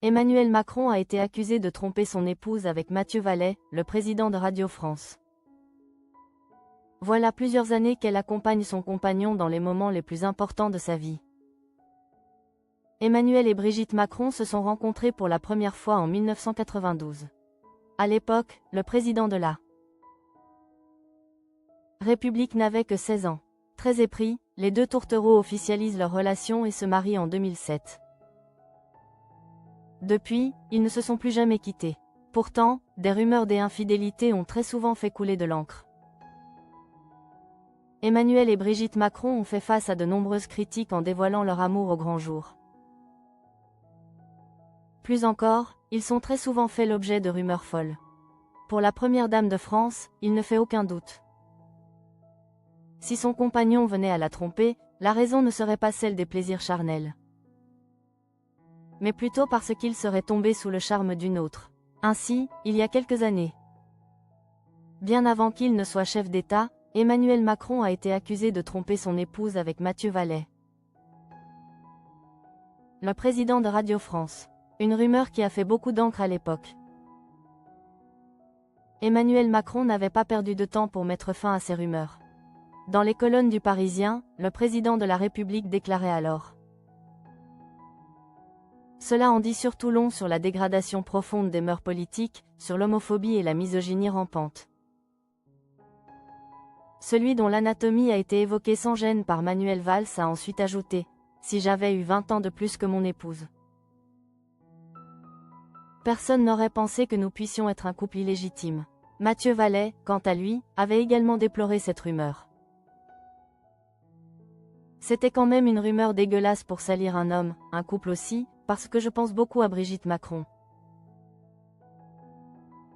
Emmanuel Macron a été accusé de tromper son épouse avec Matthieu Vallet, le président de Radio France. Voilà plusieurs années qu'elle accompagne son compagnon dans les moments les plus importants de sa vie. Emmanuel et Brigitte Macron se sont rencontrés pour la première fois en 1992. À l'époque, le président de la République n'avait que 16 ans. Très épris, les deux tourtereaux officialisent leur relation et se marient en 2007. Depuis, ils ne se sont plus jamais quittés. Pourtant, des rumeurs d'infidélité ont très souvent fait couler de l'encre. Emmanuel et Brigitte Macron ont fait face à de nombreuses critiques en dévoilant leur amour au grand jour. Plus encore, ils sont très souvent fait l'objet de rumeurs folles. Pour la première dame de France, il ne fait aucun doute. Si son compagnon venait à la tromper, la raison ne serait pas celle des plaisirs charnels, mais plutôt parce qu'il serait tombé sous le charme d'une autre. Ainsi, il y a quelques années, bien avant qu'il ne soit chef d'État, Emmanuel Macron a été accusé de tromper son épouse avec Matthieu Vallet, le président de Radio France. Une rumeur qui a fait beaucoup d'encre à l'époque. Emmanuel Macron n'avait pas perdu de temps pour mettre fin à ces rumeurs. Dans les colonnes du Parisien, le président de la République déclarait alors: cela en dit surtout long sur la dégradation profonde des mœurs politiques, sur l'homophobie et la misogynie rampante. Celui dont l'anatomie a été évoquée sans gêne par Manuel Valls a ensuite ajouté: si j'avais eu 20 ans de plus que mon épouse. Personne n'aurait pensé que nous puissions être un couple illégitime. Matthieu Vallet, quant à lui, avait également déploré cette rumeur. C'était quand même une rumeur dégueulasse pour salir un homme, un couple aussi, parce que je pense beaucoup à Brigitte Macron.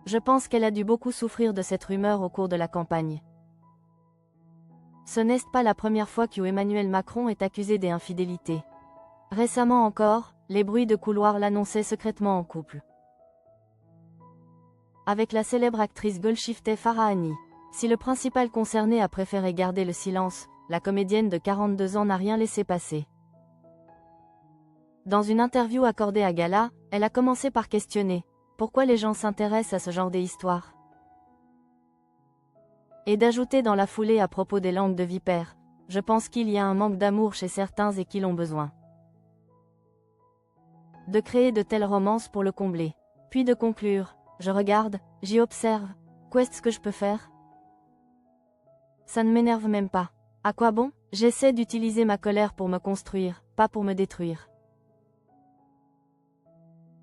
Je pense qu'elle a dû beaucoup souffrir de cette rumeur au cours de la campagne. Ce n'est pas la première fois que Emmanuel Macron est accusé d'infidélité. Récemment encore, les bruits de couloir l'annonçaient secrètement en couple avec la célèbre actrice Golshifteh Farahani. Si le principal concerné a préféré garder le silence, la comédienne de 42 ans n'a rien laissé passer. Dans une interview accordée à Gala, elle a commencé par questionner « Pourquoi les gens s'intéressent à ce genre d'histoire ?» et d'ajouter dans la foulée à propos des langues de vipère « Je pense qu'il y a un manque d'amour chez certains et qu'ils ont besoin de créer de telles romances pour le combler. » Puis de conclure: je regarde, j'y observe, qu'est-ce que je peux faire? Ça ne m'énerve même pas. À quoi bon? J'essaie d'utiliser ma colère pour me construire, pas pour me détruire.